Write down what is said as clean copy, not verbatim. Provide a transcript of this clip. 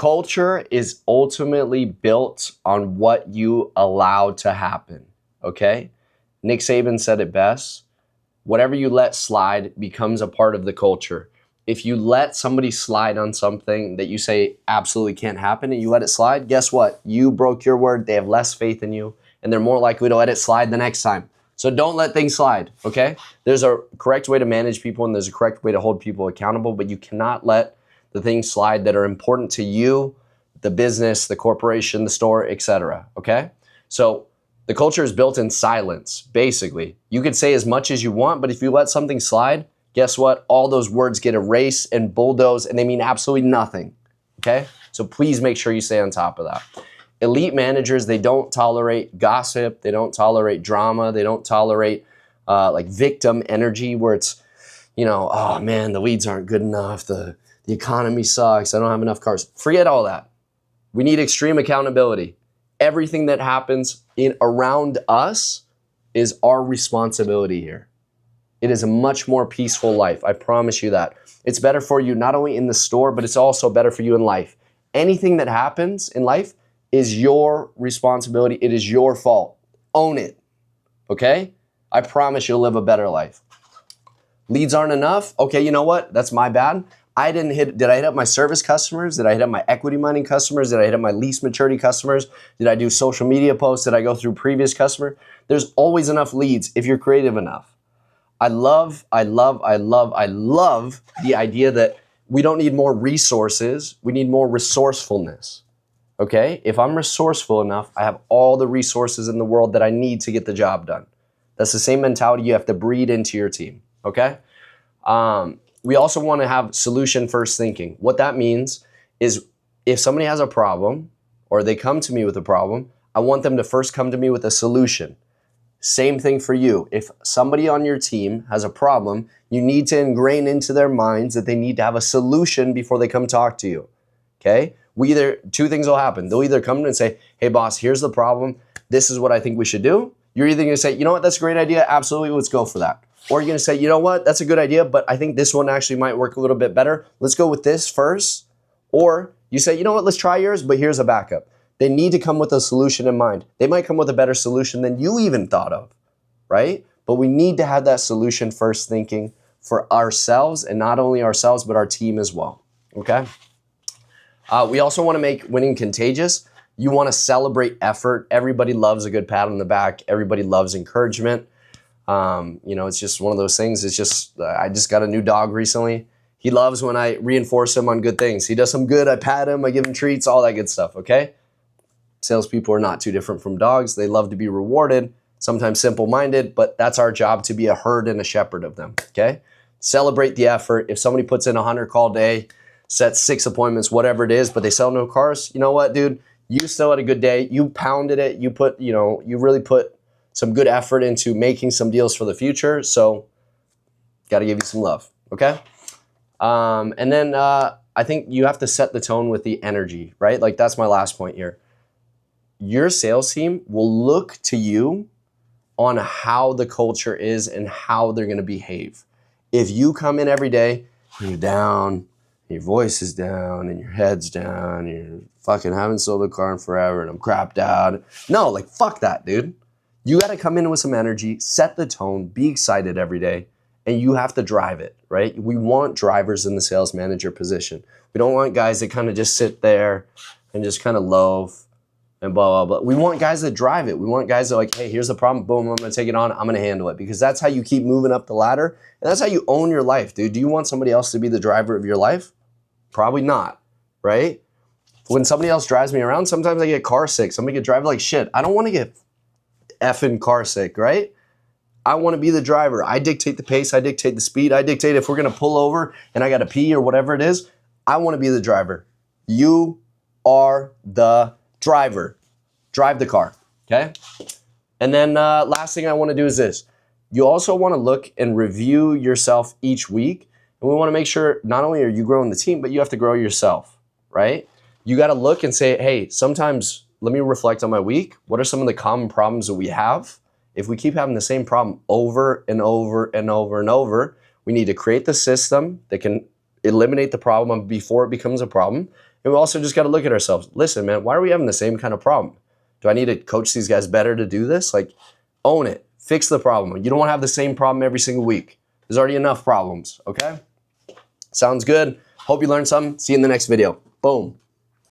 Culture is ultimately built on what you allow to happen. Okay? Nick Saban said it best. Whatever you let slide becomes a part of the culture. If you let somebody slide on something that you say absolutely can't happen and you let it slide, guess what? You broke your word. They have less faith in you and they're more likely to let it slide the next time. So don't let things slide, okay? There's a correct way to manage people and there's a correct way to hold people accountable, but you cannot let the things slide that are important to you, the business, the corporation, the store, etc. Okay? So the culture is built in silence, basically. You could say as much as you want, but if you let something slide, guess what? All those words get erased and bulldozed and they mean absolutely nothing. Okay? So please make sure you stay on top of that. Elite managers, they don't tolerate gossip, they don't tolerate drama, they don't tolerate like victim energy where it's, oh man, the leads aren't good enough, the economy sucks, I don't have enough cars. Forget all that. We need extreme accountability. Everything that happens around us is our responsibility here. It is a much more peaceful life. I promise you that. It's better for you not only in the store, but it's also better for you in life. Anything that happens in life is your responsibility. It is your fault. Own it. Okay? I promise you'll live a better life. Leads aren't enough? Okay, you know what? That's my bad. Did I hit up my service customers? Did I hit up my equity mining customers? Did I hit up my lease maturity customers? Did I do social media posts? Did I go through previous customer? There's always enough leads if you're creative enough. I love the idea that we don't need more resources. We need more resourcefulness. Okay? If I'm resourceful enough, I have all the resources in the world that I need to get the job done. That's the same mentality you have to breed into your team. Okay? We also want to have solution first thinking. What that means is if somebody has a problem or they come to me with a problem, I want them to first come to me with a solution. Same thing for you. If somebody on your team has a problem, you need to ingrain into their minds that they need to have a solution before they come talk to you. Okay? Two things will happen. They'll either come in and say, hey boss, here's the problem. This is what I think we should do. You're either going to say, you know what, that's a great idea. Absolutely, let's go for that. Or you're going to say, you know what, that's a good idea, but I think this one actually might work a little bit better. Let's go with this first. Or you say, you know what, let's try yours, but here's a backup. They need to come with a solution in mind. They might come with a better solution than you even thought of, right? But we need to have that solution first thinking for ourselves, and not only ourselves, but our team as well, okay? We also want to make winning contagious. You want to celebrate effort. Everybody loves a good pat on the back. Everybody loves encouragement. It's just one of those things. It's just, I just got a new dog recently. He loves when I reinforce him on good things. He does some good, I pat him, I give him treats, all that good stuff, okay? Salespeople are not too different from dogs. They love to be rewarded, sometimes simple-minded, but that's our job, to be a herd and a shepherd of them, okay? Celebrate the effort. If somebody puts in a 100-call day, sets 6 appointments, whatever it is, but they sell no cars, you know what, dude? You still had a good day. You pounded it. You really put some good effort into making some deals for the future. So got to give you some love, okay? And then I think you have to set the tone with the energy, right? Like that's my last point here. Your sales team will look to you on how the culture is and how they're going to behave. If you come in every day and you're down, your voice is down and your head's down, and you're fucking haven't sold a car in forever and I'm crapped out. No, like fuck that, dude. You got to come in with some energy, set the tone, be excited every day, and you have to drive it, right? We want drivers in the sales manager position. We don't want guys that kind of just sit there and just kind of loaf and blah, blah, blah. We want guys that drive it. We want guys that are like, hey, here's the problem. Boom, I'm going to take it on. I'm going to handle it, because that's how you keep moving up the ladder. And that's how you own your life, dude. Do you want somebody else to be the driver of your life? Probably not, right? When somebody else drives me around, sometimes I get car sick. Somebody could drive like shit. I don't want to get effing car sick, right? I want to be the driver. I dictate the pace. I dictate the speed. I dictate if we're going to pull over and I got to pee or whatever it is. I want to be the driver. You are the driver. Drive the car, okay? And then last thing I want to do is this. You also want to look and review yourself each week. And we want to make sure not only are you growing the team, but you have to grow yourself, right? You got to look and say, hey, sometimes let me reflect on my week. What are some of the common problems that we have? If we keep having the same problem over and over and over and over, we need to create the system that can eliminate the problem before it becomes a problem. And we also just got to look at ourselves. Listen, man, why are we having the same kind of problem? Do I need to coach these guys better to do this? Like, own it. Fix the problem. You don't want to have the same problem every single week. There's already enough problems, okay? Sounds good. Hope you learned something. See you in the next video. Boom.